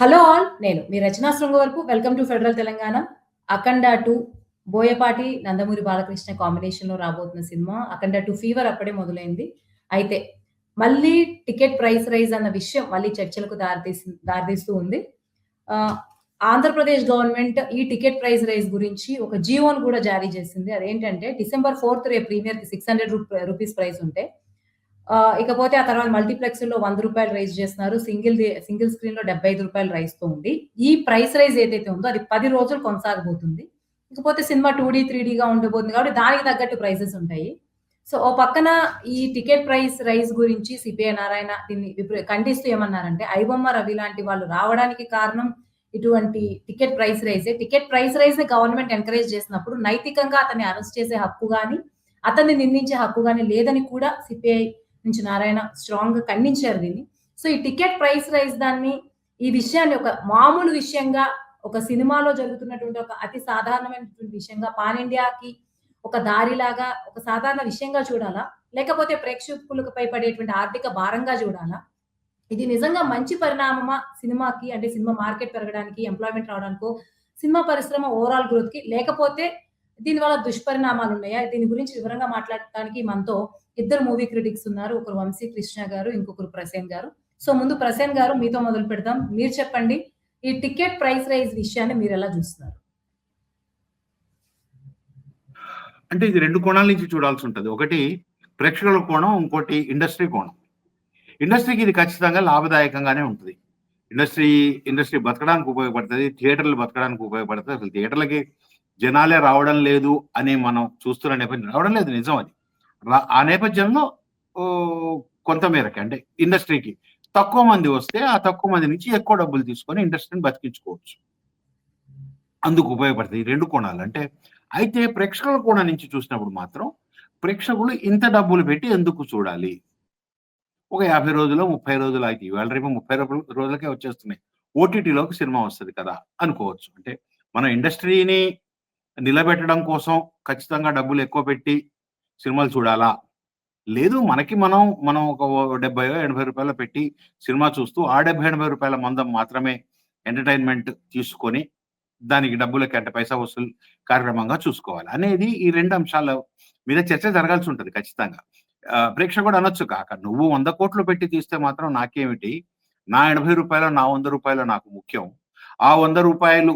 Hello all. నేను మీ Rachana Srungavarapu. Welcome to federal Telangana. 'Akhanda 2' Boyapati, Nandamuri Balakrishna కాంబినేషన్‌లో రాబోతున్న సినిమా 'అఖండ 2' ఫీవర్ అప్పుడే మొదలైంది. అయితే మళ్ళీ టికెట్ ప్రైస్ రైజ్ అన్న విషయం మళ్ళీ చర్చలకు దారితీస్తూ ఉంది. ఆహ్, ఆంధ్రప్రదేశ్ గవర్నమెంట్ ఈ టికెట్ ప్రైస్ రైజ్ గురించి ఒక జీవోను కూడా జారీ చేసింది. అదేంటంటే డిసెంబర్ 4థ్ రేపు ప్రీమియర్‌కి రూ. 600 ప్రైస్ ఉంటే ఇకపోతే ఆ తర్వాత మల్టీప్లెక్స్‌లో రూ. 100 రైజ్ చేస్తున్నారు. సింగిల్ స్క్రీన్‌లో రూ. 75 రైజ్‌తో ఉంది. ఈ ప్రైస్ రైజ్ ఏదైతే ఉందో అది 10 రోజులు కొనసాగబోతుంది. ఇకపోతే సినిమా 2డీ, 3డీగా ఉండబోతుంది కాబట్టి దానికి తగ్గట్టు ప్రైసెస్ ఉంటాయి. సో, ఓ పక్కన ఈ టికెట్ ప్రైస్ రైజ్ గురించి సిపిఐ నారాయణ దీన్ని ఖండిస్తూ ఏమన్నారంటే, ఐబొమ్మ రవి లాంటి వాళ్ళు రావడానికి కారణం ఇటువంటి టికెట్ ప్రైస్ రైజే. టికెట్ ప్రైస్ రైజ్‌ని గవర్నమెంట్ ఎంకరేజ్ చేసినప్పుడు నైతికంగా అతన్ని అరెస్ట్ చేసే హక్కు గాని, అతన్ని నిందించే హక్కు గాని లేదని కూడా సిపిఐ నుంచి నారాయణ స్ట్రాంగ్‌గా ఖండించారు దీన్ని. సో, ఈ టికెట్ ప్రైస్ రైజ్ ఈ విషయాన్ని ఒక మామూలు విషయంగా, ఒక సినిమాలో జరుగుతున్నటువంటి ఒక అతి సాధారణమైనటువంటి విషయంగా పాన్ ఇండియాకి ఒక దారిలాగా, ఒక సాధారణ విషయంగా చూడాలా? లేకపోతే ప్రేక్షకులపై పడేటువంటి ఆర్థిక భారంగా చూడాలా? ఇది నిజంగా మంచి పరిణామమా సినిమాకి? అంటే సినిమా మార్కెట్ పెరగడానికి, ఎంప్లాయ్‌మెంట్ రావడానికో, సినిమా పరిశ్రమ ఓవరాల్ గ్రోత్‌కి లేకపోతే దీనివల్ల దుష్పరిణామాలున్నాయా? దీని గురించి వివరంగా మాట్లాడటానికి మనతో ఇద్దరు మూవీ క్రిటిక్స్ ఉన్నారు. ఒకరు వంశీ కృష్ణ గారు, ఇంకొకరు ప్రసేన్ గారు. సో, ముందు ప్రసేన్ గారు మీతో మొదలు పెడదాం. మీరు చెప్పండి. ఈ టికెట్ ప్రైస్ రైజ్ విషయాన్ని మీరెలా చూస్తున్నారు? అంటే ఇది 2 కోణాల నుంచి చూడాల్సుంటది. ఒకటి ప్రేక్షకుల కోణం, ఇంకోటి ఇండస్ట్రీ కోణం. ఇండస్ట్రీకి ఇది ఖచ్చితంగా లాభదాయకంగానే ఉంటది. ఇండస్ట్రీ బతకడానికి ఉపయోగపడతది. థియేటర్లు బతకడానికి ఉపయోగపడతది. అసలు థియేటర్లకి జనాలే రావడం లేదు అని మనం చూస్తున్న నేపథ్యం రావడం లేదు, నిజం అది. ఆ నేపథ్యంలో కొంత మేరకి అంటే ఇండస్ట్రీకి తక్కువ మంది వస్తే, ఆ తక్కువ మంది నుంచి ఎక్కువ డబ్బులు తీసుకొని ఇండస్ట్రీని బతికించుకోవచ్చు. అందుకు ఉపయోగపడతాయి ఈ 2 కోణాలు. అయితే ప్రేక్షకుల కోణం నుంచి చూసినప్పుడు మాత్రం ప్రేక్షకులు ఇంత డబ్బులు పెట్టి ఎందుకు చూడాలి? ఒక 50 రోజులో, 30 రోజులు అయితే ఇవాళ రేపు 30 రోజులకే వచ్చేస్తున్నాయి. ఓటీటీలోకి సినిమా వస్తది కదా అనుకోవచ్చు. అంటే మనం ఇండస్ట్రీని నిలబెట్టడం కోసం ఖచ్చితంగా డబ్బులు ఎక్కువ పెట్టి సినిమాలు చూడాలా? లేదు, మనం ఒక రూ. 70, రూ. 80 పెట్టి సినిమా చూస్తూ ఆ రూ. 70, 80 మందం మాత్రమే ఎంటర్‌టైన్‌మెంట్ తీసుకొని దానికి డబ్బులకి అంటే పైసా వసూలు కార్యక్రమంగా చూసుకోవాలి అనేది ఈ 2 అంశాల మీద చర్చ జరగాల్సి ఉంటది ఖచ్చితంగా. ప్రేక్షకుడు అనొచ్చు కాక నువ్వు 100 కోట్లు పెట్టి తీస్తే మాత్రం నాకేమిటి? నా రూ. 80, నా రూ. 100 నాకు ముఖ్యం. ఆ రూ. 100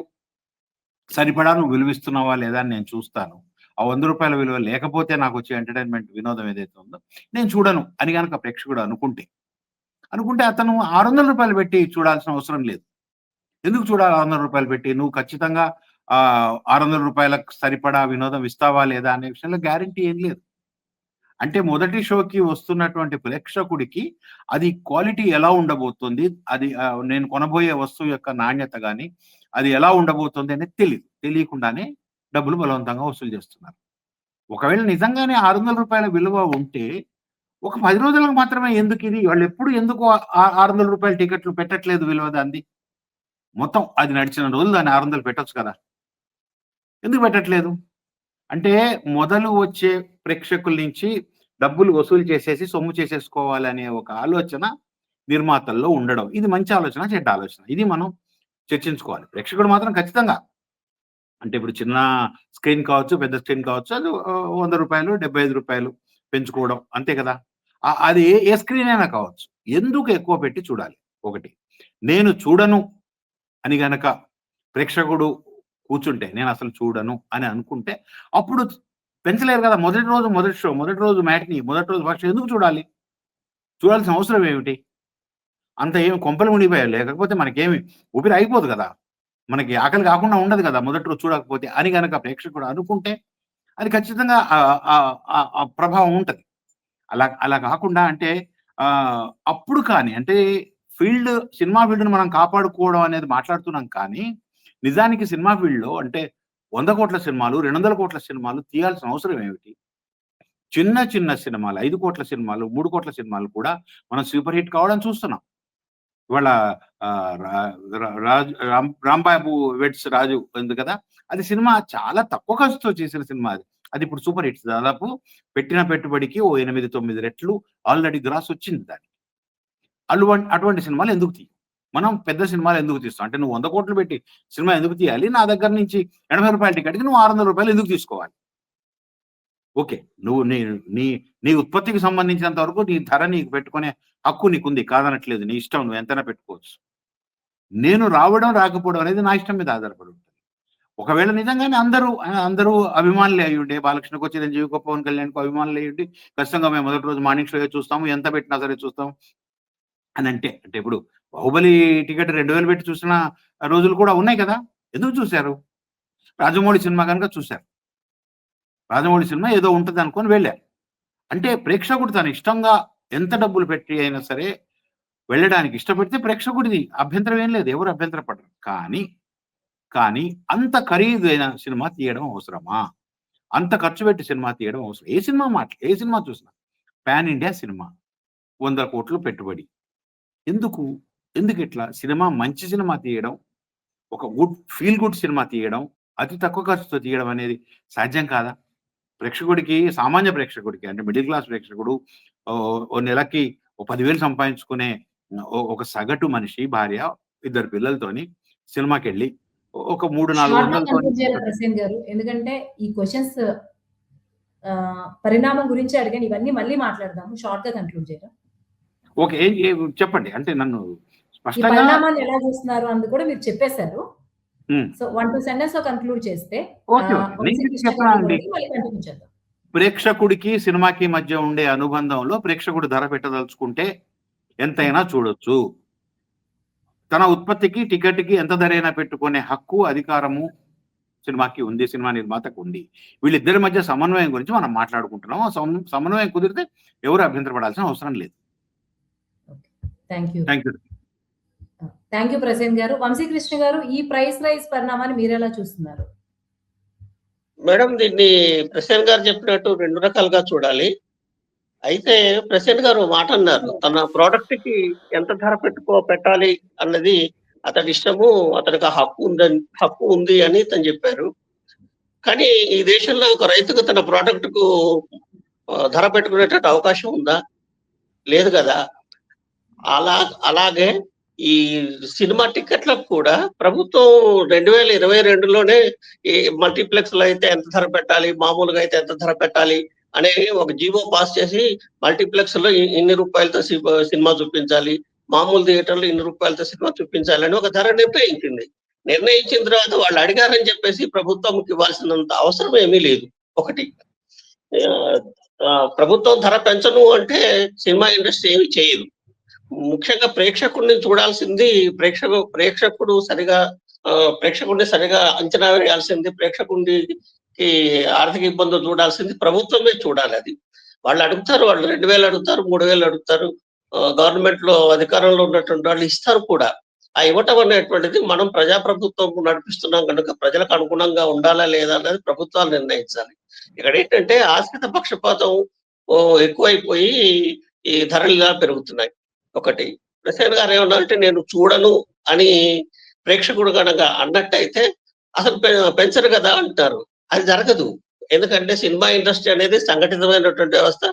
సరిపడా నువ్వు విలువిస్తున్నావా లేదా అని నేను చూస్తాను. ఆ రూ. 100 విలువ లేకపోతే నాకొచ్చే ఎంటర్‌టైన్‌మెంట్ వినోదం ఏదైతే ఉందో నేను చూడను అని గనక ప్రేక్షకుడు అనుకుంటే అతను రూ. 600 పెట్టి చూడాల్సిన అవసరం లేదు. ఎందుకు చూడాలి రూ. 600 పెట్టి? నువ్వు ఖచ్చితంగా రూ. 600 సరిపడా వినోదం ఇస్తావా లేదా అనే విషయంలో గ్యారంటీ ఏం లేదు. అంటే మొదటి షోకి వస్తున్నటువంటి ప్రేక్షకుడికి అది క్వాలిటీ ఎలా ఉండబోతుంది, అది నేను కొనబోయే వస్తువు యొక్క నాణ్యత గాని, అది ఎలా ఉండబోతుంది అనేది తెలీదు. తెలియకుండానే డబ్బులు బలవంతంగా వసూలు చేస్తున్నారు. ఒకవేళ నిజంగానే రూ. 600 విలువ ఉంటే ఒక 10 రోజులకు మాత్రమే ఎందుకిది? వాళ్ళెప్పుడు ఎందుకు రూ. 600 టికెట్లు పెట్టట్లేదు విలువ దానిది? మొత్తం అది నడిచిన రోజులు దాన్ని 600 పెట్టొచ్చు కదా! ఎందుకు పెట్టట్లేదు? అంటే మొదలు వచ్చే ప్రేక్షకుల నుంచి డబ్బులు వసూలు చేసేసి సొమ్ము చేసేసుకోవాలనే ఒక ఆలోచన నిర్మాతల్లో ఉండడం. ఇది మంచి ఆలోచన, చెడ్డ ఆలోచన. ఇది మనం చర్చించుకోవాలి. ప్రేక్షకుడు మాత్రం ఖచ్చితంగా అంటే ఇప్పుడు చిన్న స్క్రీన్ కావచ్చు, పెద్ద స్క్రీన్ కావచ్చు, అది రూ. 100, రూ. 75 పెంచుకోవడం అంతే కదా! అది ఏ స్క్రీన్ అయినా కావచ్చు. ఎందుకు ఎక్కువ పెట్టి చూడాలి? ఒకటి. నేను చూడను అని గనక ప్రేక్షకుడు కూర్చుంటే, నేనసలు చూడను అని అనుకుంటే, అప్పుడు పెంచలేరు కదా! మొదటి షో, మొదటి రోజు మ్యాట్‌ని, మొదటి రోజు ఫస్ట్ ఎందుకు చూడాలి? చూడాల్సిన అవసరం ఏమిటి? అంత ఏమి కొంపలు మునిగిపోయాయి. లేకపోతే మనకేమి ఊపిరి ఆగిపోదు కదా! మనకి ఆకలి కాకుండా ఉండదు కదా! మొదటి రోజు చూడకపోతే అని గనక ప్రేక్షకుడు అనుకుంటే, అది ఖచ్చితంగా ప్రభావం ఉంటది. అలా కాకుండా అంటే అప్పుడు కానీ అంటే సినిమా ఫీల్డ్‌ని మనం కాపాడుకోవడం అనేది మాట్లాడుతున్నాం కానీ, నిజానికి సినిమా ఫీల్డ్‌లో అంటే 100 కోట్ల సినిమాలు, 200 కోట్ల సినిమాలు తీయాల్సిన అవసరం ఏమిటి? చిన్న సినిమాలు, 5 కోట్ల సినిమాలు, 3 కోట్ల సినిమాలు కూడా మనం సూపర్ హిట్ కావడం చూస్తున్నాం. ఇవాళ రాంబాబు వెడ్స్ రాజు ఉంది కదా! అది సినిమా చాలా తక్కువ ఖర్చుతో చేసిన సినిమా అది. అది ఇప్పుడు సూపర్ హిట్స్. దాదాపు పెట్టిన పెట్టుబడికి ఓ 8, 9 రెట్లు ఆల్రెడీ గ్రాస్ వచ్చింది దానికి. అటువంటి సినిమాలు ఎందుకు తీయవు? మనం పెద్ద సినిమాలు ఎందుకు తీస్తాం? అంటే నువ్వు 100 కోట్లు పెట్టి సినిమా ఎందుకు తీయాలి? నా దగ్గర నుంచి రూ. 80 టికెట్‌కి నువ్వు రూ. 600 ఎందుకు తీసుకోవాలి? ఓకే. నువ్వు నీ నీ నీ ఉత్పత్తికి సంబంధించినంత వరకు నీ ధర నీకు పెట్టుకునే హక్కు నీకుంది. కాదనట్లేదు. నీ ఇష్టం, నువ్వు ఎంతైనా పెట్టుకోవచ్చు. నేను రావడం, రాకపోవడం అనేది నా ఇష్టం మీద ఆధారపడి ఉంటుంది. ఒకవేళ నిజంగానే అందరూ అభిమానులే అయ్యుండే, బాలకృష్ణకో, చిరంజీవికో, పవన్ కళ్యాణ్‌కో అభిమానులు అయ్యుండి, ఖచ్చితంగా మేము మొదటి రోజు మార్నింగ్ షోయే చూస్తాము. ఎంత పెట్టినా సరే చూస్తాం అనంటే, అంటే ఇప్పుడు 'బాహుబలి' టికెట్ 2000 పెట్టి చూసిన రోజులు కూడా ఉన్నాయి కదా! ఎందుకు చూసారు? రాజమౌళి సినిమా గనుక చూసారు. రాజమౌళి సినిమా ఏదో ఉంటదనుకోని వెళ్ళారు. అంటే ప్రేక్షకుడు తన ఇష్టంగా ఎంత డబ్బులు పెట్టి అయినా సరే వెళ్ళడానికి ఇష్టపడితే ప్రేక్షకుడిది అభ్యంతరం ఏం లేదు. ఎవరు అభ్యంతరపడరు. కానీ అంత ఖరీదైన సినిమా తీయడం అవసరమా? అంత ఖర్చు పెట్టి సినిమా తీయడం అవసరం. ఏ సినిమా చూసినా పాన్ ఇండియా సినిమా. 100 కోట్లు పెట్టుబడి. ఎందుకిట్లా? సినిమా మంచి సినిమా తీయడం, ఒక ఫీల్ గుడ్ సినిమా తీయడం, అతి తక్కువ ఖర్చుతో తీయడం అనేది సాధ్యం కాదా? సామాన్య ప్రేక్షకుడికి, అంటే మిడిల్ క్లాస్ ప్రేక్షకుడు ఓ నెలకి ఓ 10,000 సంపాదించుకునే ఒక సగటు మనిషి, భార్య, 2 పిల్లలతోని సినిమాకెళ్ళి ఒక 300, షార్ట్‌గా 400 కన్క్లూడ్ చేయాలి ప్రసేన్ గారు. ఎందుకంటే ఈ క్వెషన్స్ పరిణామం గురించి అడిగాను. ఇవన్నీ మళ్ళీ మాట్లాడదాము. షార్ట్‌గా కన్క్లూడ్ చేయరా? ఓకే. చెప్పండి. అంటే నన్ను ఈ స్పష్టంగా పరిణామాన్ని ఎలా చూస్తున్నారు అన్నది కూడా మీరు చెప్పేసారు. హ్మ్. సో 1, 2 సెంటెన్స్‌లో కన్క్లూడ్ చేస్తే ఓకే. నేను వంశీ కృష్ణ గారిని చెప్తున్నానండి. కూడా మళ్ళీ కంటిన్యూ చేద్దాం. ప్రేక్షకుడికి, సినిమాకి మధ్య ఉండే అనుబంధంలో ప్రేక్షకుడు ధర పెట్టదలుచుకుంటే ఎంతైనా చూడొచ్చు. తన ఉత్పత్తికి, టికెట్‌కి ఎంత ధరైనా పెట్టుకునే హక్కు, అధికారము సినిమాకి ఉంది. సినిమా నిర్మాతకు ఉంది. వీళ్ళిద్దరి మధ్య సమన్వయం గురించి మనం మాట్లాడుకుంటున్నాం. ఆ సమన్వయం కుదిరితే ఎవరు అభ్యంతరపడాల్సిన అవసరం లేదు. Okay. Thank you. Thank you. Thank you Prasen గారు. వంశీ కృష్ణ గారు, ఈ ప్రైస్ రైజ్ పరిణామాన్ని మీరెలా చూస్తున్నారు? మేడం, దీన్ని ప్రసేన్ గారు చెప్పినట్టు 2 రకాలుగా చూడాలి. అయితే ప్రసేన్ గారు ఓ మాట అన్నారు. తన ప్రొడక్ట్‌కి ఎంత ధర పెట్టాలి అన్నది అతని ఇష్టము. అతనికి ఆ హక్కు ఉంది అని తను చెప్పారు. కానీ ఈ దేశంలో ఒక రైతుకు తన ప్రొడక్ట్‌కు ధర పెట్టుకునేటట్టు అవకాశం ఉందా? లేదు గదా! అలాగే ఈ సినిమా టికెట్లకు కూడా ప్రభుత్వం 2022లోనే ఈ మల్టీప్లెక్స్‌లో అయితే ఎంత ధర పెట్టాలి, మామూలుగా అయితే ఎంత ధర పెట్టాలి అనే ఒక జీవో పాస్ చేసి మల్టీప్లెక్స్‌లో ఇన్ని రూపాయలతో సినిమా చూపించాలి, మామూలు థియేటర్‌లో ఇన్ని రూపాయలతో సినిమా చూపించాలి అని ఒక ధర నిర్ణయించింది. నిర్ణయించిన తర్వాత వాళ్ళు అడిగారని చెప్పేసి ప్రభుత్వంకి ఇవ్వాల్సినంత అవసరం ఏమీ లేదు. ఒకటి. ఆహ్, ప్రభుత్వం ధర పెంచను అంటే సినిమా ఇండస్ట్రీ ఏమి చేయదు. ముఖ్యంగా ప్రేక్షకుడిని చూడాల్సింది ప్రేక్షకుడిని సరిగా అంచనా వేయాల్సింది, ప్రేక్షకుడికి ఆర్థిక ఇబ్బందులు చూడాల్సింది ప్రభుత్వమే చూడాలది. వాళ్ళు అడుగుతారు. వాళ్ళు 2,000 అడుగుతారు, 3,000 అడుగుతారు. గవర్నమెంట్‌లో అధికారంలో ఉన్నటువంటి వాళ్ళు ఇస్తారు కూడా. ఆ ఇవ్వటం అనేటువంటిది మనం ప్రజాప్రభుత్వం నడిపిస్తున్నాం గనుక ప్రజలకు అనుగుణంగా ఉండాలా లేదా అన్నది ప్రభుత్వాలు నిర్ణయించాలి. ఇక్కడేంటంటే ఆశ్రిత పక్షపాతం ఎక్కువైపోయి ఈ ధరలు ఇలా పెరుగుతున్నాయి. ఒకటి. ప్రసేన్ గారు ఏమన్నారంటే నేను చూడను అని ప్రేక్షకుడు గనక అన్నట్టయితే అసలు పెంచరు కదా అంటారు. అది జరగదు. ఎందుకంటే సినిమా ఇండస్ట్రీ అనేది సంఘటితమైనటువంటి వ్యవస్థ.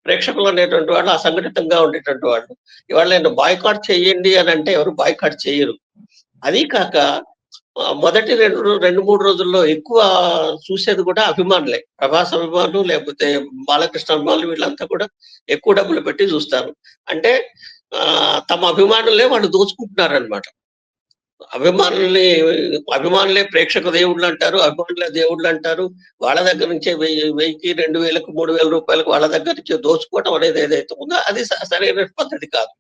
ప్రేక్షకులు అనేటువంటి వాళ్ళు అసంఘటితంగా ఉండేటువంటి వాళ్ళు. ఇవాళ నేను బాయ్‌కాట్ చేయండి అని అంటే ఎవరు బాయ్‌కాట్ చేయరు. అదీ కాక మొదటి 2, 3 రోజుల్లో ఎక్కువ చూసేది కూడా అభిమానులే. ప్రభాస్ అభిమానులు, లేకపోతే బాలకృష్ణ అభిమానులు, వీళ్ళంతా కూడా ఎక్కువ డబ్బులు పెట్టి చూస్తారు. అంటే తమ అభిమానులే వాళ్ళు దోచుకుంటున్నారనమాట. అభిమానులే ప్రేక్షక దేవుళ్ళంటారు. అభిమానులే దేవుళ్ళంటారు. వాళ్ళ దగ్గర నుంచే 1000కి, 2000కి, 3000 రూపాయలకు వాళ్ళ దగ్గర నుంచి దోచుకోవడం అనేది ఏదైతే ఉందో అది సరైన పద్ధతి కాదు.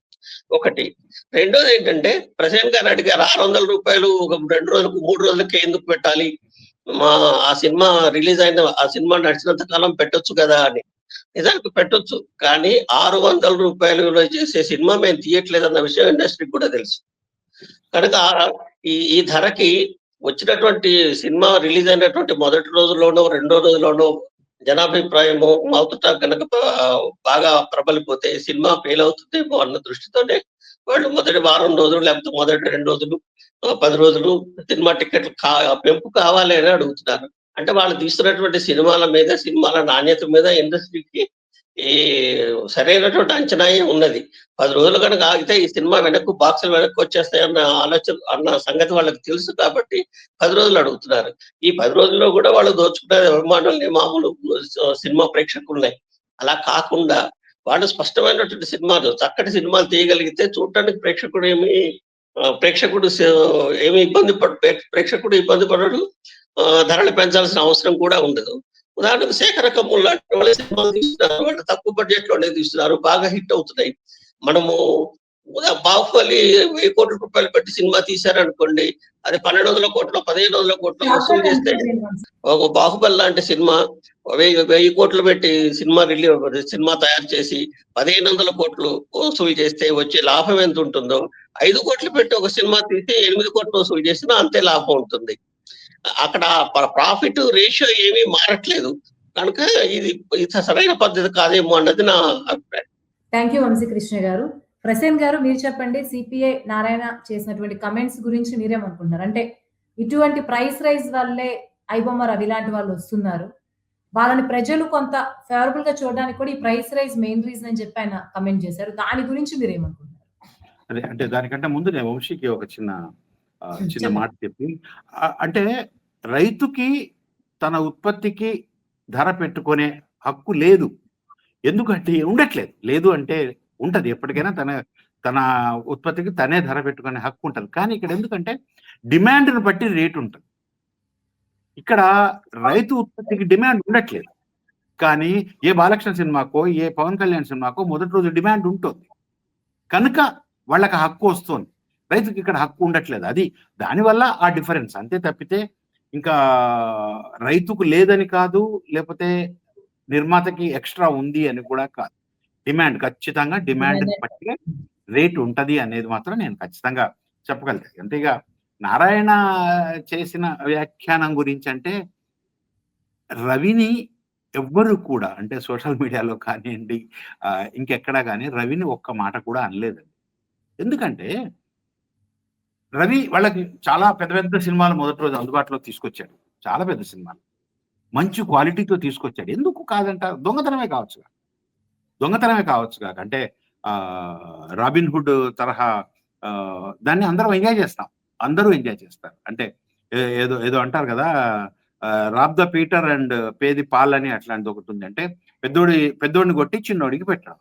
ఒకటి. రెండోదేంటంటే ప్రసేన్ గారు అడిగారు రూ. 600 ఒక 2 రోజులకు, 3 రోజులకే ఎందుకు పెట్టాలి? ఆ సినిమా ఆ సినిమా నడిచినంత కాలం పెట్టొచ్చు కదా అని. నిజానికి పెట్టొచ్చు. కానీ రూ. 600 చేసే సినిమా మేము తీయట్లేదన్న విషయం ఇండస్ట్రీకి కూడా తెలుసు. కనుక ఈ ధరకి వచ్చినటువంటి సినిమా రిలీజ్ అయినటువంటి మొదటి రోజుల్లోనో, రెండో రోజుల్లోనో జనాభిప్రాయము మౌత్ టాక్ గనక బాగా ప్రబలిపోతే సినిమా ఫెయిల్ అవుతుందేమో అన్న దృష్టితోనే వాళ్ళు మొదటి వారం రోజులు, లేకపోతే మొదటి 2 రోజులు, 10 రోజులు సినిమా టికెట్లు పెంపు కావాలి అని అడుగుతున్నారు. అంటే వాళ్ళు తీస్తున్నటువంటి సినిమాల నాణ్యత మీద ఇండస్ట్రీకి ఈ సరైనటువంటి అంచనాయే ఉన్నది. 10 రోజులు గనక ఆగితే ఈ సినిమా బాక్సులు వెనక్కి వచ్చేస్తాయన్న ఆలోచన అన్న సంగతి వాళ్ళకి తెలుసు కాబట్టి 10 రోజులు అడుగుతున్నారు. ఈ 10 రోజుల్లో గూడా వాళ్ళు దోచుకునేది అభిమానుల్ని, మామూలు సినిమా ప్రేక్షకుల్నే. అలా కాకుండా వాళ్ళు స్పష్టమైనటువంటి సినిమాలు, చక్కటి సినిమాలు తీయగలిగితే చూడటానికి ప్రేక్షకుడు ఏమి ఇబ్బంది ప్రేక్షకుడు ఇబ్బంది పడడు. ధరలు పెంచాల్సిన అవసరం కూడా ఉండదు. ఉదాహరణకు 'శేఖర కమ్ముల్' లాంటి వాళ్ళే సినిమాలు తీస్తున్నారు. వాళ్ళు తక్కువ బడ్జెట్‌లోనే తీస్తున్నారు. బాగా హిట్ అవుతున్నాయి. మనము 'బాహుబలి' 1000 కోట్ల రూపాయలు పెట్టి సినిమా తీశారనుకోండి. అది 1200 కోట్లో, 1500 కోట్లో వసూలు చేస్తే, ఒక 'బాహుబలి' లాంటి సినిమా 1000 కోట్లు పెట్టి సినిమా తయారు చేసి 1500 కోట్లు వసూలు చేస్తే వచ్చే లాభం ఎంత ఉంటుందో, 5 కోట్లు పెట్టి ఒక సినిమా తీసి 8 కోట్లు వసూలు చేసినా అంతే లాభం ఉంటుంది. అక్కడ ప్రాఫిట్ రేషియో ఏమీ మారట్లేదు. కనుక ఇది సరైన పద్ధతి కాదేమో అన్నది నా అభిప్రాయం. థ్యాంక్ యూ వంశీకృష్ణ గారు. ప్రసేన్ గారు మీరు చెప్పండి, సిపిఐ నారాయణ చేసినటువంటి కమెంట్స్ గురించి మీరేమనుకుంటున్నారు? అంటే ఇటువంటి ప్రైస్ రైజ్ వల్లే ఐబొమ్మ రవి లాంటి వాళ్ళు వస్తున్నారు. వాళ్ళని ప్రజలు కొంత ఫేవరబుల్ గా చూడడానికి కూడా ఈ ప్రైస్ రైజ్ మెయిన్ రీజన్ అని చెప్పి ఆయన కమెంట్ చేశారు. దాని గురించి మీరేమనుకుంటున్నారు? అదే అంటే దానికంటే ముందు నేను వంశీకి ఒక చిన్న చెప్పండి. మాట చెప్పి, అంటే రైతుకి తన ఉత్పత్తికి ధర పెట్టుకునే హక్కు లేదు. ఎందుకంటే ఉండట్లేదు. లేదు అంటే ఉంటది. ఎప్పటికైనా తన ఉత్పత్తికి తనే ధర పెట్టుకునే హక్కు ఉంటది. కానీ ఇక్కడ ఎందుకంటే డిమాండ్‌ని బట్టి రేట్ ఉంటది. ఇక్కడ రైతు ఉత్పత్తికి డిమాండ్ ఉండట్లేదు. కానీ ఏ బాలకృష్ణ సినిమాకో, ఏ పవన్ కళ్యాణ్ సినిమాకో మొదటి రోజు డిమాండ్ ఉంటుంది. కనుక వాళ్ళకి హక్కు వస్తుంది. రైతుకి ఇక్కడ హక్కు ఉండట్లేదు. అది దానివల్ల ఆ డిఫరెన్స్. అంతే తప్పితే ఇంకా రైతుకు లేదని కాదు, లేకపోతే నిర్మాతకి ఎక్స్ట్రా ఉంది అని కూడా కాదు. డిమాండ్ ఖచ్చితంగా డిమాండ్‌ని బట్టి రేట్ ఉంటది అనేది మాత్రం నేను ఖచ్చితంగా చెప్పగలుగుతా. అంతేగా నారాయణ చేసిన వ్యాఖ్యానం గురించి అంటే, రవిని ఎవ్వరు కూడా అంటే సోషల్ మీడియాలో కానియండి, ఇంకెక్కడా గాని రవిని ఒక్క మాట కూడా అనలేదండి. ఎందుకంటే రవి వాళ్ళకి చాలా పెద్ద పెద్ద సినిమాలు మొదటి రోజు అందుబాటులోకి తీసుకొచ్చాడు. చాలా పెద్ద సినిమాలు. మంచి క్వాలిటీతో తీసుకొచ్చాడు. ఎందుకు కాదంటారు? దొంగతనమే కావచ్చు గాక. అంటే 'రాబిన్ హుడ్' తరహా దాన్ని అందరం ఎంజాయ్ చేస్తాం. అందరూ ఎంజాయ్ చేస్తారు. అంటే ఏదో అంటారు కదా, 'rob the Peter and pay the Paul' అని అట్లాంటిది ఒకటుంది. అంటే పెద్దోడిని కొట్టి చిన్నోడికి పెట్టడం.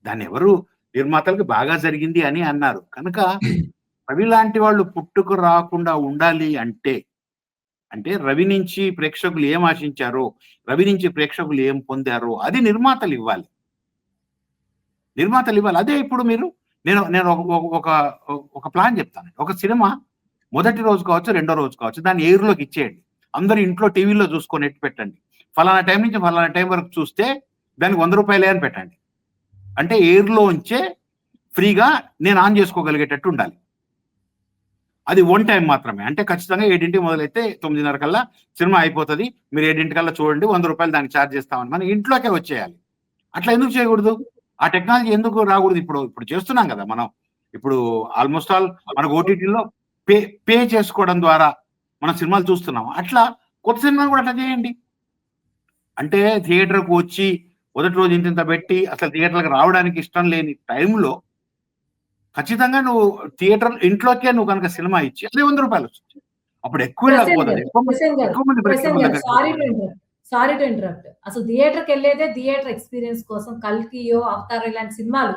దాన్ని ఎవరు నిర్మాతలకు బాగా జరిగింది అని అన్నారు. కనుక రవి లాంటి వాళ్ళు పుట్టుకు రాకుండా ఉండాలి అంటే రవి నుంచి ప్రేక్షకులు ఏం ఆశించారో, రవి నుంచి ప్రేక్షకులు ఏం పొందారో అది నిర్మాతలు ఇవ్వాలి. అదే ఇప్పుడు నేను ఒక ప్లాన్ చెప్తాను. ఒక సినిమా మొదటి రోజు కావచ్చు, రెండో రోజు కావచ్చు, దాన్ని ఎయిర్‌లోకి ఇచ్చేయండి. అందరూ ఇంట్లో టీవీలో చూసుకొని ఎట్టి పెట్టండి. ఫలానా టైం నుంచి ఫలానా టైం వరకు చూస్తే దానికి ₹100 అని పెట్టండి. అంటే ఎయిర్‌లో ఉంచే ఫ్రీగా నేను ఆన్ చేసుకోగలిగేటట్టు ఉండాలి. అది వన్ టైం మాత్రమే. అంటే ఖచ్చితంగా 7కి మొదలైతే 9:30 కల్లా సినిమా అయిపోతది. మీరు 7 కల్లా చూడండి, ₹100 దానికి ఛార్జ్ చేస్తామని మన ఇంట్లోకే వచ్చేయాలి. అట్లా ఎందుకు చేయకూడదు? ఆ టెక్నాలజీ ఎందుకు రాకూడదు? ఇప్పుడు చేస్తున్నాం కదా మనం. ఇప్పుడు ఆల్మోస్ట్ ఆల్ మనకు ఓటీటీలో పే చేసుకోవడం ద్వారా మనం సినిమాలు చూస్తున్నాం. అట్లా కొత్త సినిమాలు కూడా అట్లా చేయండి. అంటే థియేటర్‌కు వచ్చి మొదటి రోజు ఇంతింత పెట్టి అసలు థియేటర్‌కి రావడానికి ఇష్టం లేని టైంలో ఖచ్చితంగా నువ్వు ఇంట్లోకే నువ్వు కనుక సినిమా ఇచ్చి అదే ₹100 వస్తుంది. అప్పుడు ఎక్కువ వెళ్ళకపోతుంది. ఎక్కువ మంది ప్రేక్షకుల దగ్గరికి. Sorry to interrupt. అసలు థియేటర్‌కెళ్ళేదే థియేటర్ ఎక్స్‌పీరియన్స్ కోసం. 'కల్కియో', 'అవతార్' ఇలాంటి సినిమాలు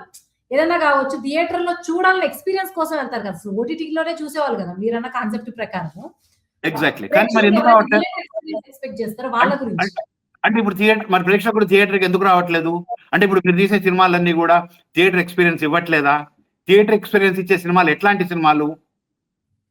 ఏదైనా కావచ్చు, థియేటర్‌లో చూడాలని ఎక్స్‌పీరియన్స్ కోసం వెళ్తారు కదా! అసలు ఓటీటీలోనే చూసేవాళ్ళు కదా! మీరన్న కాన్సెప్ట్ ప్రకారం. ఎగ్జాక్ట్‌లీ. కానీ మరి ఎందుకు రావట్లేదు? ఎక్స్‌పెక్ట్ చేస్తారు వాళ్ళ గురించి. అంటే ఇప్పుడు ప్రేక్షకుడు థియేటర్‌కి ఎందుకు రావట్లేదు? అంటే ఇప్పుడు మీరు తీసే సినిమాలన్నీ కూడా థియేటర్ ఎక్స్‌పీరియన్స్ ఇవ్వట్లేదా? థియేటర్ ఎక్స్‌పీరియన్స్ ఇచ్చే సినిమాలు ఎట్లాంటి సినిమాలు?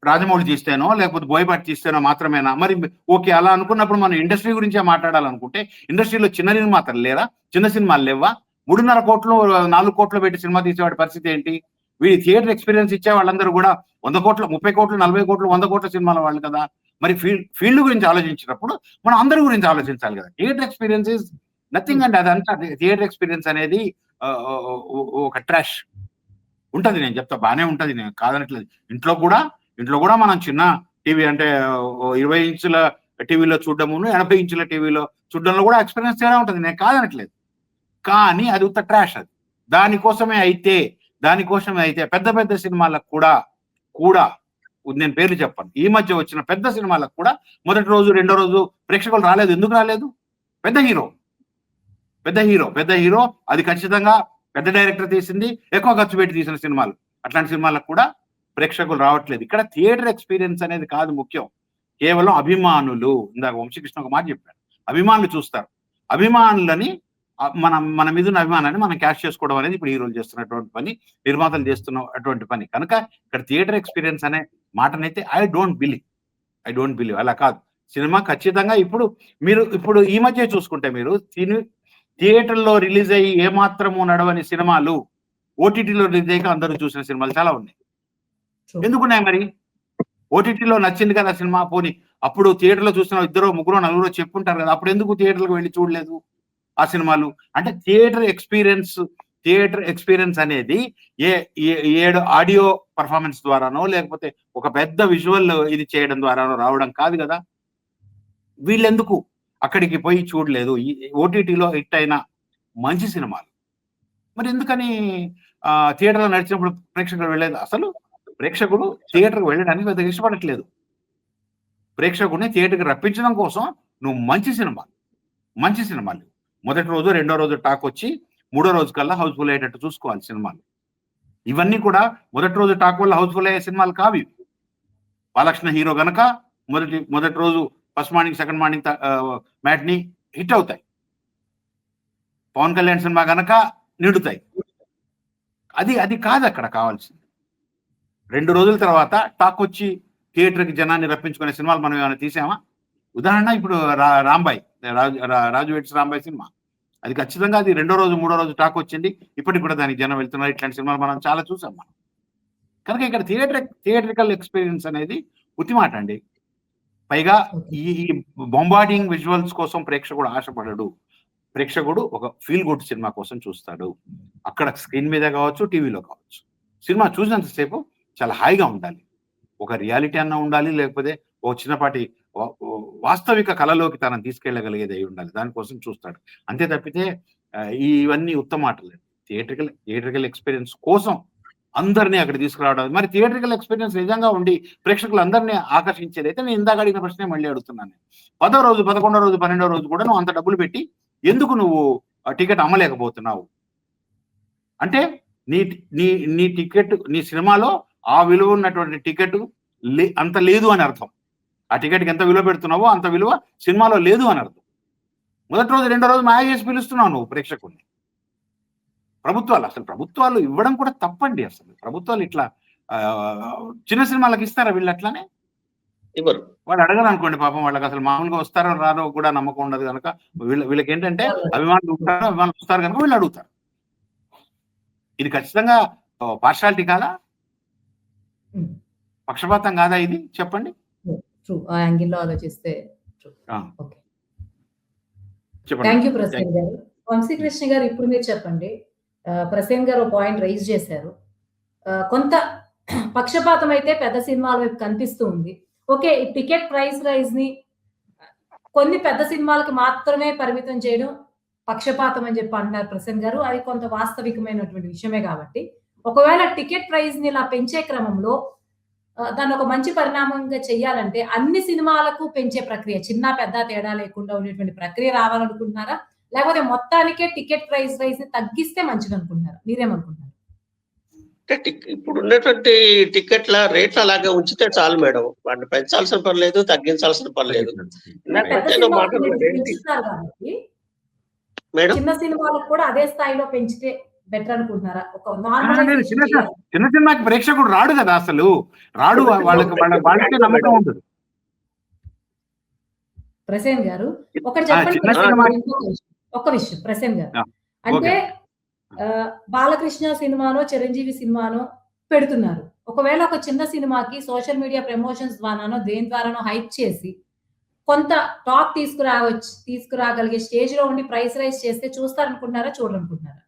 రాజమౌళి తీస్తేనో లేకపోతే బోయపాటి తీస్తేనో మాత్రమేనా? మరి ఓకే, అలా అనుకున్నప్పుడు మనం ఇండస్ట్రీ గురించే మాట్లాడాలనుకుంటే ఇండస్ట్రీలో చిన్న నిర్మాతలు లేరా? చిన్న సినిమాలు లేవా? 3.5 కోట్లు 4 కోట్లు పెట్టి సినిమా తీసేవాడి పరిస్థితి ఏంటి? వీడి థియేటర్ ఎక్స్‌పీరియన్స్ ఇచ్చే వాళ్ళందరూ కూడా 100 కోట్లు, 30 కోట్లు, 40 కోట్లు, 100 కోట్ల సినిమాల వాళ్ళు కదా! మరి ఫీల్డ్ గురించి ఆలోచించినప్పుడు మనం అందరి గురించి ఆలోచించాలి కదా! థియేటర్ ఎక్స్‌పీరియన్స్ ఈజ్ నథింగ్ అండి. అదంతా థియేటర్ ఎక్స్‌పీరియన్స్ అనేది ఒక ట్రాష్ ఉంటది. నేను చెప్తా బానే ఉంటది. నేను కాదనట్లేదు. ఇంట్లో కూడా మనం చిన్న టీవీ అంటే 20 ఇంచుల టీవీలో చూడడమును, 80 ఇంచుల టీవీలో చూడడంలో కూడా ఎక్స్‌పీరియన్స్ తేడా ఉంటది. నేను కాదనట్లేదు. కానీ అది ఉత్త ట్రాష్. అది దానికోసమే అయితే పెద్ద పెద్ద సినిమాలకు కూడా నేను పేర్లు చెప్పను, ఈ మధ్య వచ్చిన పెద్ద సినిమాలకు కూడా మొదటి రోజు రెండో రోజు ప్రేక్షకులు రాలేదు. ఎందుకు రాలేదు? పెద్ద హీరో అది ఖచ్చితంగా పెద్ద డైరెక్టర్ తీసింది, ఎక్కువ ఖర్చు పెట్టి తీసిన సినిమాలు, అట్లాంటి సినిమాలకు కూడా ప్రేక్షకులు రావట్లేదు. ఇక్కడ థియేటర్ ఎక్స్పీరియన్స్ అనేది కాదు ముఖ్యం, కేవలం అభిమానులు. ఇందాక వంశీకృష్ణ ఒక మాట చెప్పాడు, అభిమానులు చూస్తారు. అభిమానులని మన మీద ఉన్న అభిమానాన్ని మనం క్యాష్ చేసుకోవడం అనేది ఇప్పుడు హీరోలు చేస్తున్నటువంటి పని, నిర్మాతలు చేస్తున్నటువంటి పని. కనుక ఇక్కడ థియేటర్ ఎక్స్పీరియన్స్ అనే మాటనైతే ఐ డోంట్ బిలీవ్. అలా కాదు. సినిమా ఖచ్చితంగా ఇప్పుడు ఈ మధ్య చూసుకుంటే మీరు థియేటర్లో రిలీజ్ అయ్యి ఏమాత్రము నడవని సినిమాలు ఓటీటీలో రిలీజ్ అయ్యాక అందరూ చూసిన సినిమాలు చాలా ఉన్నాయి. ఎందుకున్నాయి మరి? ఓటీటీలో నచ్చింది కదా సినిమా, పోని అప్పుడు థియేటర్లో చూసిన 2, 3, 4 చెప్పుంటారు కదా, అప్పుడు ఎందుకు థియేటర్లకు వెళ్ళి చూడలేదు ఆ సినిమాలు? అంటే థియేటర్ ఎక్స్పీరియన్స్ అనేది 7 ఆడియో పర్ఫార్మెన్స్ ద్వారానో లేకపోతే ఒక పెద్ద విజువల్ ఇది చేయడం ద్వారానో రావడం కాదు కదా. వీళ్ళెందుకు అక్కడికి పోయి చూడలేదు ఈ ఓటీటీలో హిట్ అయిన మంచి సినిమాలు? మరి ఎందుకని థియేటర్లో నడిచినప్పుడు ప్రేక్షకులు వెళ్ళలేదు? అసలు ప్రేక్షకుడు థియేటర్కి వెళ్ళడానికి పెద్దగా ఇష్టపడట్లేదు. ప్రేక్షకుడిని థియేటర్కి రప్పించడం కోసం నువ్వు మంచి సినిమాలు మొదటి రోజు రెండో రోజు టాక్ వచ్చి మూడో రోజు కల్లా హౌస్ఫుల్ అయ్యేటట్టు చూసుకోవాలి సినిమాలు. ఇవన్నీ కూడా మొదటి రోజు టాక్ వల్ల హౌస్ఫుల్ అయ్యే సినిమాలు కావు. బాలకృష్ణ హీరో గనక మొదటి రోజు first morning second morning matinee hit అవుతాయి. పవన్ కళ్యాణ్ సినిమా గనక నిండుతాయి. అది కాదు అక్కడ కావాల్సింది. 2 రోజుల తర్వాత టాక్ వచ్చి థియేటర్కి జనాన్ని రప్పించుకునే సినిమాలు మనం ఏమైనా తీసామా? ఉదాహరణ ఇప్పుడు రాజు వెడ్స్ రాంబాయ్ సినిమా, అది ఖచ్చితంగా అది 2వ రోజు 3వ రోజు టాక్ వచ్చింది, ఇప్పటికి కూడా దానికి జనం వెళ్తున్నారు. ఇట్లాంటి సినిమాలు మనం చాలా చూసాం మనం. కనుక ఇక్కడ థియేట్రికల్ ఎక్స్పీరియన్స్ అనేది ఉత్తిమాట అండి. పైగా ఈ బొంబార్డింగ్ విజువల్స్ కోసం ప్రేక్షకుడు ఆశపడడు. ప్రేక్షకుడు ఒక ఫీల్ గుడ్ సినిమా కోసం చూస్తాడు. అక్కడ స్క్రీన్ మీద కావచ్చు, టీవీలో కావచ్చు. సినిమా చూసినంతసేపు చాలా హాయిగా ఉండాలి, ఒక రియాలిటీ అన్న ఉండాలి, లేకపోతే ఒక చిన్నపాటి వాస్తవిక కళలోకి తనను తీసుకెళ్ళగలిగేది అయి ఉండాలి. దానికోసం చూస్తాడు. అంతే తప్పితే ఇవన్నీ ఉత్తమాటలు. థియేట్రికల్ ఎక్స్పీరియన్స్ కోసం అందరినీ అక్కడ తీసుకురావడం. మరి థియేట్రికల్ ఎక్స్పీరియన్స్ నిజంగా ఉండి ప్రేక్షకులు అందరినీ ఆకర్షించేది అయితే నేను ఇందాక అడిగిన ప్రశ్నే మళ్ళీ అడుగుతున్నాను. 10వ రోజు 11వ రోజు 12వ రోజు కూడా నువ్వు అంత డబ్బులు పెట్టి ఎందుకు నువ్వు టికెట్ అమ్మలేకపోతున్నావు? అంటే నీ టికెట్, నీ సినిమాలో ఆ విలువ ఉన్నటువంటి టికెట్ అంత లేదు అని అర్థం. ఆ టికెట్కి ఎంత విలువ పెడుతున్నావో అంత విలువ సినిమాలో లేదు అని అర్థం. మొదటి రోజు రెండో రోజు మాయ చేసి పిలుస్తున్నావు నువ్వు ప్రేక్షకుడిని. ప్రభుత్వాలు ఇవ్వడం కూడా తప్పండి. అసలు ప్రభుత్వాలు ఇట్లా చిన్న సినిమాలకు ఇస్తారా? వీళ్ళు అట్లానే ఇవ్వరు. వాళ్ళు అడగరు అనుకోండి పాపం. వాళ్ళకి అసలు మామూలుగా వస్తారో రారో కూడా నమ్మకం ఉండదు కనుక వీళ్ళకి ఏంటంటే అభిమానులు వస్తారు కనుక వీళ్ళు అడుగుతారు. ఇది ఖచ్చితంగా పార్షాలిటీ కాదా? పక్షపాతం కాదా ఇది? చెప్పండి. ఆ యాంగిల్లో ఆలోచిస్తే థ్యాంక్ యూ ప్రసేన్ గారు. వంశీకృష్ణ గారు, ఇప్పుడు మీరు చెప్పండి. ప్రసేన్ గారు పాయింట్ రైజ్ చేశారు. కొంత పక్షపాతం అయితే పెద్ద సినిమాల వైపు కనిపిస్తూ ఉంది. ఓకే, ఈ టికెట్ ప్రైస్ రైజ్ ని కొన్ని పెద్ద సినిమాలకి మాత్రమే పరిమితం చేయడం పక్షపాతం అని చెప్పి అంటున్నారు ప్రసేన్ గారు. అది కొంత వాస్తవికమైనటువంటి విషయమే కాబట్టి ఒకవేళ టికెట్ ప్రైస్ ని ఇలా పెంచే క్రమంలో దాన్ని ఒక మంచి పరిణామంగా చెయ్యాలంటే అన్ని సినిమాలకు పెంచే ప్రక్రియ, చిన్న పెద్ద తేడా లేకుండా ఉండేటువంటి ప్రక్రియ రావాలనుకుంటున్నారా? లేకపోతే మొత్తానికే టికెట్ ప్రైస్ రైజ్ ని తగ్గిస్తే మంచిది అనుకుంటున్నారా? మీరేమనుకుంటున్నారు? ఇప్పుడు ఉన్నటువంటి టికెట్ల రేట్లు అలాగే ఉంచితే చాలు మేడం. వాటిని పెంచాల్సిన పని లేదు, తగ్గించాల్సిన పని లేదు. మేడం, చిన్న సినిమాలకు కూడా అదే స్థాయిలో పెంచితే బెటర్ అనుకుంటున్నారా? ఒక చిన్న సినిమాకి ప్రేక్షకుడు రాడు కదా, అసలు రాడు. వాళ్ళకి నమ్మకం ఉంటుంది. ప్రసేన్ గారు ఒకటి చెప్పండి. ఒక విషయం ప్రసేన్ గారు, అంటే బాలకృష్ణ సినిమానో చిరంజీవి సినిమానో పెడుతున్నారు. ఒకవేళ ఒక చిన్న సినిమాకి సోషల్ మీడియా ప్రమోషన్స్ ద్వారానో దేని ద్వారానో హైప్ చేసి కొంత టాక్ తీసుకురాగలిగే స్టేజ్ లో ఉండి ప్రైస్ రైజ్ చేస్తే చూస్తారనుకుంటున్నారా, చూడాలనుకుంటున్నారా?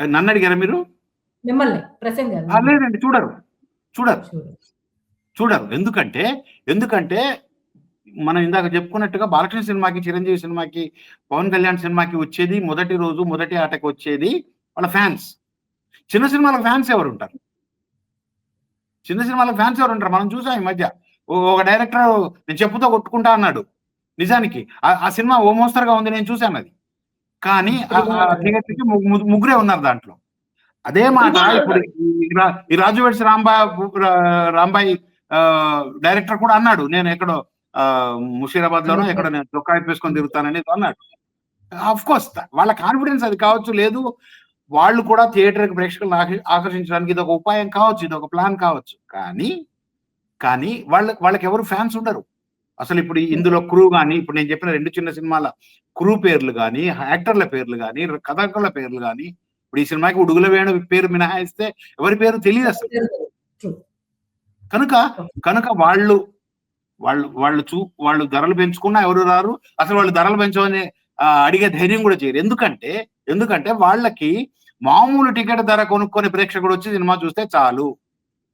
నన్ను అడిగారా మీరు? మిమ్మల్ని ప్రసేన్ గారు. లేదండి, చూడరు. ఎందుకంటే మనం ఇందాక చెప్పుకున్నట్టుగా బాలకృష్ణ సినిమాకి, చిరంజీవి సినిమాకి, పవన్ కళ్యాణ్ సినిమాకి వచ్చేది మొదటి రోజు మొదటి ఆటకి వచ్చేది వాళ్ళ ఫ్యాన్స్. చిన్న సినిమాలకు ఫ్యాన్స్ ఎవరుంటారు? చిన్న సినిమాలకు ఫ్యాన్స్ ఎవరుంటారు? మనం చూసాం ఈ మధ్య ఒక డైరెక్టర్ నేను చెప్పుతో కొట్టుకుంటా అన్నాడు. నిజానికి ఆ సినిమా ఓ మోస్తరుగా ఉంది, నేను చూశాను అది. కానీ థియేటర్కి ముగ్గురే ఉన్నారు దాంట్లో. అదే మాట ఇప్పుడు ఈ రాజు వెడ్స్ రాంబాయి డైరెక్టర్ కూడా అన్నాడు, నేను ఎక్కడో ముషీరాబాద్ లోనో ఎక్కడ నేను చొక్కా వేసుకొని తిరుగుతానని అన్నాడు. ఆఫ్ కోర్స్ వాళ్ళ కాన్ఫిడెన్స్ అది కావచ్చు, లేదు వాళ్ళు కూడా థియేటర్ ప్రేక్షకులను ఆకర్షించడానికి ఇది ఒక ఉపాయం కావచ్చు, ఇది ఒక ప్లాన్ కావచ్చు. కానీ వాళ్ళకి ఎవరు ఫ్యాన్స్ ఉండరు అసలు. ఇప్పుడు ఇందులో క్రూ కానీ, ఇప్పుడు నేను చెప్పిన 2 చిన్న సినిమాల క్రూ పేర్లు కానీ, యాక్టర్ల పేర్లు కానీ, కథకుల పేర్లు కానీ, ఇప్పుడు ఈ సినిమాకి ఉడుగుల వేణు పేరు మినహాయిస్తే ఎవరి పేరు తెలియదు అసలు. కనుక వాళ్ళు ధరలు పెంచుకున్నా ఎవరు రారు అసలు. వాళ్ళు ధరలు పెంచమని అడిగే ధైర్యం కూడా చేయరు. ఎందుకంటే వాళ్ళకి మామూలు టికెట్ ధర కొనుక్కొని ప్రేక్షకుడు వచ్చి సినిమా చూస్తే చాలు.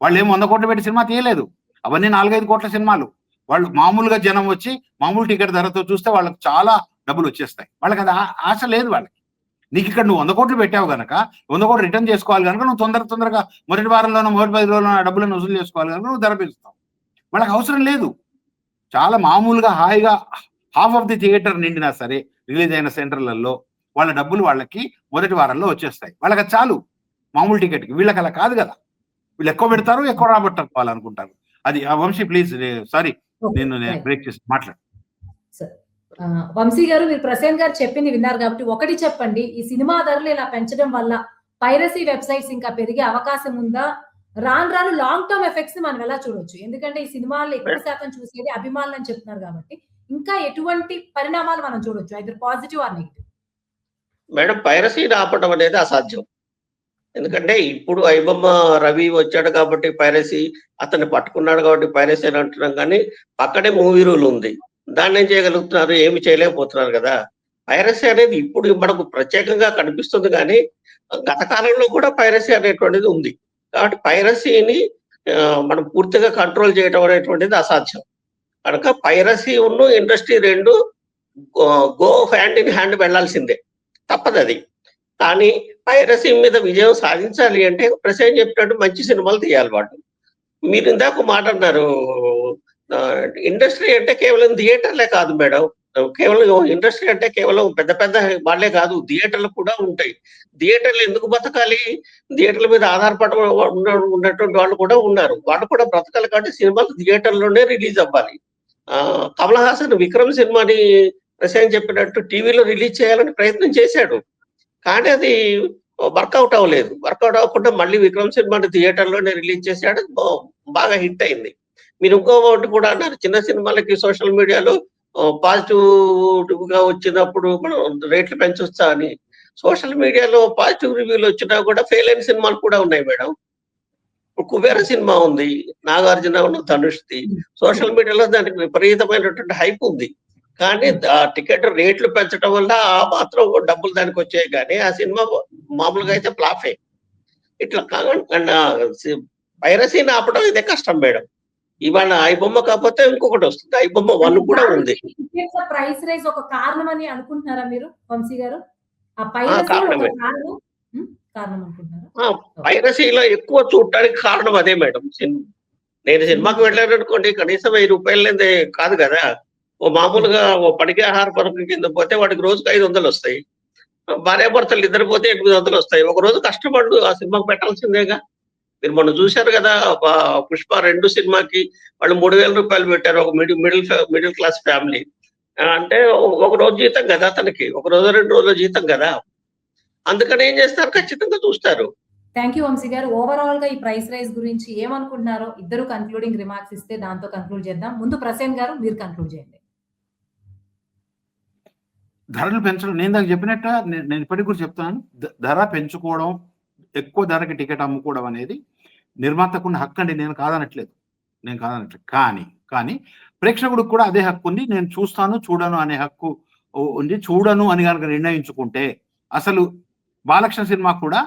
వాళ్ళు ఏం 100 కోట్లు పెట్టి సినిమా తీయలేదు, అవన్నీ 4-5 కోట్ల సినిమాలు. వాళ్ళు మామూలుగా జనం వచ్చి మామూలు టికెట్ ధరతో చూస్తే వాళ్ళకి చాలా డబ్బులు వచ్చేస్తాయి. వాళ్ళకి అది ఆశ లేదు వాళ్ళకి. నీకు ఇక్కడ నువ్వు 100 కోట్లు పెట్టావు కనుక 100 కోట్లు రిటర్న్ చేసుకోవాలి కనుక నువ్వు తొందరగా మొదటి వారంలోనో మొదటి 10 రోజుల్లోనో డబ్బులను వసూలు చేసుకోవాలి కనుక నువ్వు ధర పెంచుతావు. వాళ్ళకి అవసరం లేదు. చాలా మామూలుగా హాయిగా హాఫ్ ఆఫ్ ది థియేటర్ నిండినా సరే రిలీజ్ అయిన సెంటర్లలో వాళ్ళ డబ్బులు వాళ్ళకి మొదటి వారంలో వచ్చేస్తాయి. వాళ్ళకి అది చాలు మామూలు టికెట్కి. వీళ్ళకి అలా కాదు కదా. వీళ్ళు ఎక్కువ పెడతారు, ఎక్కువ రాబట్టుకోవాలనుకుంటారు. అది వంశీ ప్లీజ్, సారీ నేను బ్రేక్ చేసి మాట్లాడు. వంశీ గారు, మీరు ప్రశాంత్ గారు చెప్పింది విన్నారు కాబట్టి ఒకటి చెప్పండి, ఈ సినిమా ధరలు ఇలా పెంచడం వల్ల పైరసీ వెబ్సైట్స్ ఇంకా పెరిగే అవకాశం ఉందా? రాను లాంగ్ టర్మ్ ఎఫెక్ట్స్ మనం ఎలా చూడొచ్చు? ఎందుకంటే ఈ సినిమాలు ఎక్కువ శాతం చూసేది అభిమానులు అని చెప్తున్నారు కాబట్టి ఇంకా ఎటువంటి పరిణామాలు మనం చూడొచ్చు, either positive or negative? Madam, పైరసీని ఆపడం అనేది అసాధ్యం. ఎందుకంటే ఇప్పుడు ఐబొమ్మ రవి వచ్చాడు కాబట్టి పైరసీ, అతన్ని పట్టుకున్నాడు కాబట్టి పైరసీ అని అంటున్నాం. కానీ పక్కనే మూవీ రూల్ ఉంది, దాన్ని ఏం చేయగలుగుతున్నారు? ఏమి చేయలేకపోతున్నారు కదా. పైరసీ అనేది ఇప్పుడు మనకు ప్రత్యేకంగా కనిపిస్తుంది, కానీ గత కాలంలో కూడా పైరసీ అనేటువంటిది ఉంది. కాబట్టి పైరసీని మనం పూర్తిగా కంట్రోల్ చేయడం అనేటువంటిది అసాధ్యం. కనుక పైరసీ ఉన్న ఇండస్ట్రీ రెండు గో హ్యాండ్ ఇన్ హ్యాండ్ వెళ్లాల్సిందే, తప్పదు అది. కానీ పైరసీ మీద విజయం సాధించాలి అంటే ప్రశాంత్ చెప్పినట్టు మంచి సినిమాలు తీయాలి వాళ్ళు. మీరు ఇందాక మాట అన్నారు, ఇండస్ట్రీ అంటే కేవలం థియేటర్లే కాదు మేడం. కేవలం ఇండస్ట్రీ అంటే కేవలం పెద్ద పెద్ద వాళ్ళే కాదు, థియేటర్లు కూడా ఉంటాయి. థియేటర్లు ఎందుకు బతకాలి? థియేటర్ల మీద ఆధారపడి ఉన్నటువంటి వాళ్ళు కూడా ఉన్నారు. వాళ్ళు కూడా బ్రతకాలి కాబట్టి సినిమాలు థియేటర్లోనే రిలీజ్ అవ్వాలి. కమల్ హాసన్ విక్రమ్ సినిమాని ప్రశాంత్ చెప్పినట్టు టీవీలో రిలీజ్ చేయాలని ప్రయత్నం చేశాడు, కానీ అది వర్కౌట్ అవ్వలేదు. వర్కౌట్ అవ్వకుండా మళ్ళీ విక్రమ్ సినిమాని థియేటర్లోనే రిలీజ్ చేశాడు, బాగా హిట్ అయింది. మీరు ఇంకోటి కూడా అన్నారు, చిన్న సినిమాలకి సోషల్ మీడియాలో పాజిటివ్ గా వచ్చినప్పుడు మనం రేట్లు పెంచొచ్చా అని. సోషల్ మీడియాలో పాజిటివ్ రివ్యూలు వచ్చినా కూడా ఫెయిల్ అయిన సినిమాలు కూడా ఉన్నాయి మేడం. కుబేర సినిమా ఉంది, నాగార్జున ధనుష్ది. సోషల్ మీడియాలో దానికి విపరీతమైనటువంటి హైప్ ఉంది, కానీ ఆ టికెట్ రేట్లు పెంచడం వల్ల ఆ మాత్రం డబ్బులు దానికి వచ్చాయి, కానీ ఆ సినిమా మామూలుగా అయితే ఫ్లాఫే. ఇట్లా పైరసీని ఆపడం ఇదే కష్టం మేడం. ఇవాళ ఐబొమ్మ కాకపోతే ఇంకొకటి వస్తుంది, ఐబొమ్మ 1 కూడా ఉంది. ప్రైస్ రైజ్ ఒక కారణం అని అనుకుంటున్నారా మీరు వంశీ గారు? పైరసీలో ఎక్కువ చూడటానికి కారణం అదే మేడం. నేను సినిమాకి వెళ్ళాను అనుకోండి, కనీసం 1000 రూపాయలు కాదు కదా. మామూలుగా పడిగే ఆహార పథకం కింద పోతే వాడికి రోజుకి 500 వస్తాయి. భార్యాభర్తలు ఇద్దరు పోతే 800 వస్తాయి. ఒక రోజు కష్టపడు ఆ సినిమాకి పెట్టాల్సిందేగా. మీరు మొన్న చూశారు కదా, పుష్ప 2 సినిమాకి వాళ్ళు 3000 రూపాయలు పెట్టారు, ఒక మిడిల్ క్లాస్ ఫ్యామిలీ. అంటే ఒక రోజు జీతం కదా తనకి, ఒక రోజు 2 రోజుల జీతం కదా. అందుకని ఏం చేస్తారు, ఖచ్చితంగా చూస్తారు. థ్యాంక్ యూ వంశీ గారు. ఓవరాల్ గా ఈ ప్రైస్ రైజ్ గురించి ఏమనుకుంటున్నారో ఇద్దరు కన్క్లూడింగ్ రిమార్క్స్ ఇస్తే దాంతో కన్క్లూడ్ చేద్దాం. ముందు ప్రశాంత్ గారు మీరు కన్క్లూడ్ చేయండి. ధరలు పెంచడం, నేను దానికి చెప్పినట్టు నేను ఇప్పటికి కూడా చెప్తాను, ధర పెంచుకోవడం, ఎక్కువ ధరకి టికెట్ అమ్ముకోవడం అనేది నిర్మాతకున్న హక్కు అండి. నేను కాదనట్లేదు. కానీ ప్రేక్షకుడికి కూడా అదే హక్కు ఉంది. నేను చూస్తాను చూడను అనే హక్కు ఉంది. చూడను అని కనుక నిర్ణయించుకుంటే, అసలు బాలకృష్ణ సినిమా కూడా,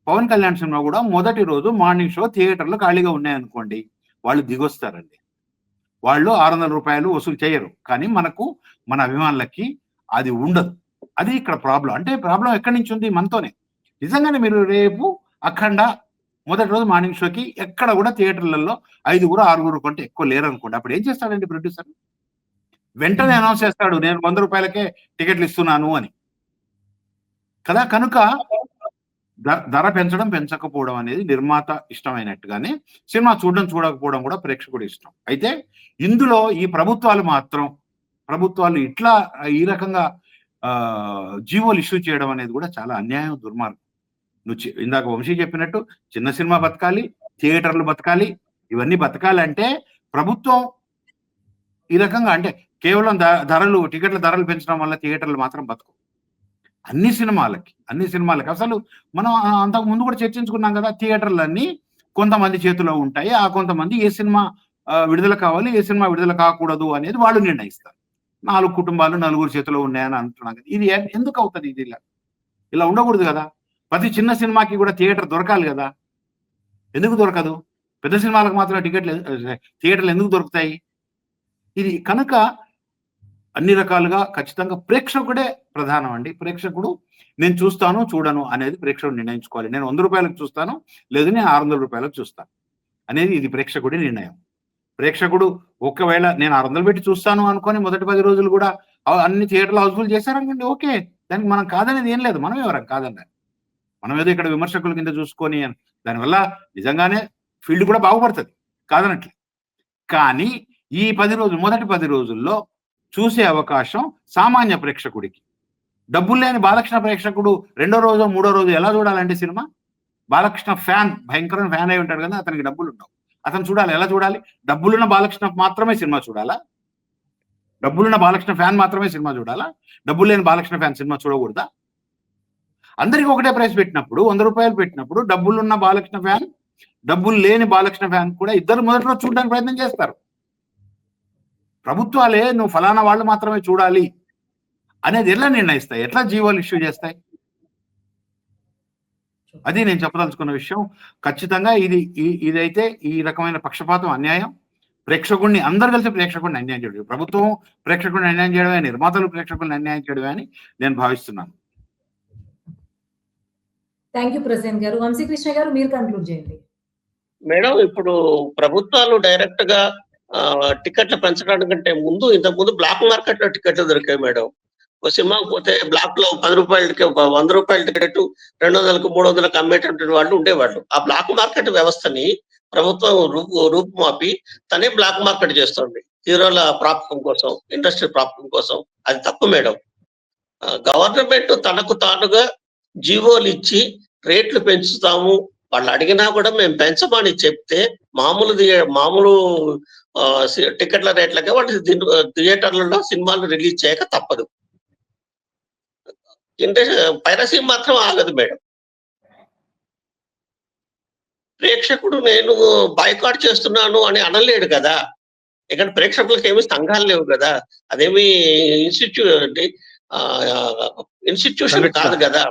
పవన్ కళ్యాణ్ సినిమా కూడా మొదటి రోజు మార్నింగ్ షో థియేటర్లు ఖాళీగా ఉన్నాయనుకోండి, వాళ్ళు దిగొస్తారండి. వాళ్ళు 600 రూపాయలు వసూలు చేయరు. కానీ మనకు మన అభిమానులకి అది ఉండదు. అది ఇక్కడ ప్రాబ్లం. అంటే ప్రాబ్లం ఎక్కడి నుంచి ఉంది? మనతోనే. నిజంగానే మీరు రేపు అఖండ మొదటి రోజు మార్నింగ్ షోకి ఎక్కడ కూడా థియేటర్లలో 5, 6 కంటే ఎక్కువ లేరనుకోండి. అప్పుడు ఏం చేస్తాడండి ప్రొడ్యూసర్? వెంటనే అనౌన్స్ చేస్తాడు, నేను 100 రూపాయలకే టికెట్లు ఇస్తున్నాను అని కదా. కనుక ధర పెంచడం పెంచకపోవడం అనేది నిర్మాత ఇష్టమైనట్టుగానే సినిమా చూడడం చూడకపోవడం కూడా ప్రేక్షకుడు ఇష్టం. అయితే ఇందులో ఈ ప్రభుత్వాలు ఇట్లా ఈ రకంగా జీవోలు ఇష్యూ చేయడం అనేది కూడా చాలా అన్యాయం, దుర్మార్గం. ఇందాక వంశీ చెప్పినట్టు చిన్న సినిమా బతకాలి, థియేటర్లు బతకాలి. ఇవన్నీ బతకాలంటే ప్రభుత్వం ఈ రకంగా, అంటే కేవలం టికెట్ల ధరలు పెంచడం వల్ల థియేటర్లు మాత్రం బతకవు. అన్ని సినిమాలకి అసలు మనం అంతకు ముందు కూడా చర్చించుకున్నాం కదా, థియేటర్లన్నీ కొంతమంది చేతిలో ఉంటాయి. ఆ కొంతమంది ఏ సినిమా విడుదల కావాలి, ఏ సినిమా విడుదల కాకూడదు అనేది వాళ్ళు నిర్ణయిస్తారు. 4 కుటుంబాలు 4 చేతిలో ఉన్నాయని అంటున్నాం కదా. ఇది ఎందుకు అవుతుంది? ఇది ఇలా ఉండకూడదు కదా. ప్రతి చిన్న సినిమాకి కూడా థియేటర్ దొరకాలి కదా. ఎందుకు దొరకదు? పెద్ద సినిమాలకు మాత్రం థియేటర్లు ఎందుకు దొరుకుతాయి? ఇది కనుక అన్ని రకాలుగా ఖచ్చితంగా ప్రేక్షకుడే ప్రధానం అండి. ప్రేక్షకుడు నేను చూస్తాను చూడను అనేది ప్రేక్షకుడు నిర్ణయించుకోవాలి. నేను 100 రూపాయలకు చూస్తాను, లేదు నేను 600 రూపాయలకు చూస్తాను అనేది ఇది ప్రేక్షకుడి నిర్ణయం. ప్రేక్షకుడు ఒకవేళ నేను 600 పెట్టి చూస్తాను అనుకొని మొదటి 10 రోజులు కూడా అన్ని థియేటర్లు హౌస్ఫుల్ చేశారనుకోండి, ఓకే, దానికి మనం కాదనేది ఏం లేదు. మనం ఎవరం కాదన్నారు. మనం ఏదో ఇక్కడ విమర్శకుల కింద చూసుకొని దానివల్ల నిజంగానే ఫీల్డ్ కూడా బాగుపడుతుంది, కాదనట్లే. కానీ ఈ మొదటి 10 రోజుల్లో చూసే అవకాశం సామాన్య ప్రేక్షకుడికి. డబ్బులు లేని బాలకృష్ణ ప్రేక్షకుడు రెండో రోజు మూడో రోజు ఎలా చూడాలంటే సినిమా? బాలకృష్ణ ఫ్యాన్, భయంకరమైన ఫ్యాన్ అయి ఉంటాడు కదా, అతనికి డబ్బులు ఉండవు. అతను చూడాలి, ఎలా చూడాలి? డబ్బులున్న బాలకృష్ణ మాత్రమే సినిమా చూడాలా? డబ్బులున్న బాలకృష్ణ ఫ్యాన్ మాత్రమే సినిమా చూడాలా? డబ్బులు లేని బాలకృష్ణ ఫ్యాన్ సినిమా చూడకూడదా? అందరికి ఒకటే ప్రైస్ పెట్టినప్పుడు, 100 రూపాయలు పెట్టినప్పుడు డబ్బులున్న బాలకృష్ణ ఫ్యాన్, డబ్బులు లేని బాలకృష్ణ ఫ్యాన్ కూడా ఇద్దరు మొదటి రోజు చూడడానికి ప్రయత్నం చేస్తారు. ప్రభుత్వాలే నువ్వు ఫలానా వాళ్ళు మాత్రమే చూడాలి అనేది ఎలా నిర్ణయిస్తాయి? ఎట్లా జీవోలు ఇష్యూ చేస్తాయి? అది నేను చెప్పదలుచుకున్న విషయం. ఖచ్చితంగా ఇదైతే ఈ రకమైన పక్షపాతం, అన్యాయం. ప్రేక్షకుడిని అందరు కలిసి ప్రేక్షకుడిని అన్యాయం చేయడం, ప్రభుత్వం ప్రేక్షకుడిని అన్యాయం చేయడమే, నిర్మాతలు ప్రేక్షకుడిని అన్యాయం చేయడమే అని నేను భావిస్తున్నాను. థ్యాంక్ యూ ప్రసేన్ గారు. వంశీకృష్ణ గారు, మీరు కన్క్లూడ్ చేయండి. మేడం, ఇప్పుడు ప్రభుత్వాలు డైరెక్ట్ గా టికెట్లు పెంచడానికంటే ముందు, ఇంతకు ముందు బ్లాక్ మార్కెట్ లో టికెట్లు దొరికాయి మేడం. ఒక సినిమాకి పోతే బ్లాక్ లో 10 రూపాయలకి 100 రూపాయల టికెట్ 200కు 300కు అమ్మేటటువంటి వాళ్ళు ఉండేవాళ్ళు. ఆ బ్లాక్ మార్కెట్ వ్యవస్థని ప్రభుత్వం రూపుమాపి తనే బ్లాక్ మార్కెట్ చేస్తుంది హీరోల ప్రాపకం కోసం, ఇండస్ట్రీ ప్రాపకం కోసం. అది తప్పు మేడం. గవర్నమెంట్ తనకు తానుగా జీవోలు ఇచ్చి రేట్లు పెంచుతాము, వాళ్ళు అడిగినా కూడా మేము పెంచమని చెప్తే మామూలు టికెట్ల రేట్లకే వాళ్ళు థియేటర్లలో సినిమాలు రిలీజ్ చేయక తప్పదు. పైరసీ మాత్రం ఆగదు మేడం. ప్రేక్షకుడు నేను బాయ్కాట్ చేస్తున్నాను అని అనలేడు కదా. ఇక్కడ ప్రేక్షకులకు ఏమి సంఘాలు లేవు కదా, అదేమి ఇన్స్టిట్యూషన్ కాదు కదా,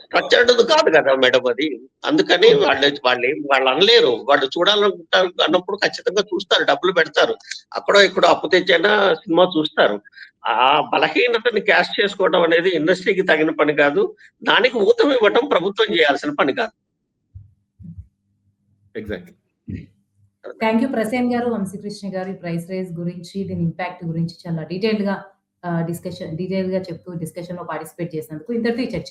స్ట్రక్చర్డ్ కాదు కదా మేడం అది. అందుకని వాళ్ళు అనలేరు. వాళ్ళు చూడాలనుకుంటారు అన్నప్పుడు ఖచ్చితంగా చూస్తారు, డబ్బులు పెడతారు, అక్కడో ఇక్కడో అప్పు తెచ్చైనా సినిమా చూస్తారు. ఆ బలహీనతని క్యాష్ చేసుకోవడం అనేది ఇండస్ట్రీకి తగిన పని కాదు. దానికి ఊతం ఇవ్వటం ప్రభుత్వం చేయాల్సిన పని కాదు. ఎగ్జాక్ట్లీ. థ్యాంక్ యూ ప్రసేన్ గారు, వంశీకృష్ణ గారు. ప్రైస్ రైజ్ గురించి, దీని ఇంపాక్ట్ గురించి చాలా డీటెయిల్ గా చెప్తూ డిస్కషన్ లో పార్టిసిపేట్ చేసినందుకు ఇంతటితో ఈ చర్చ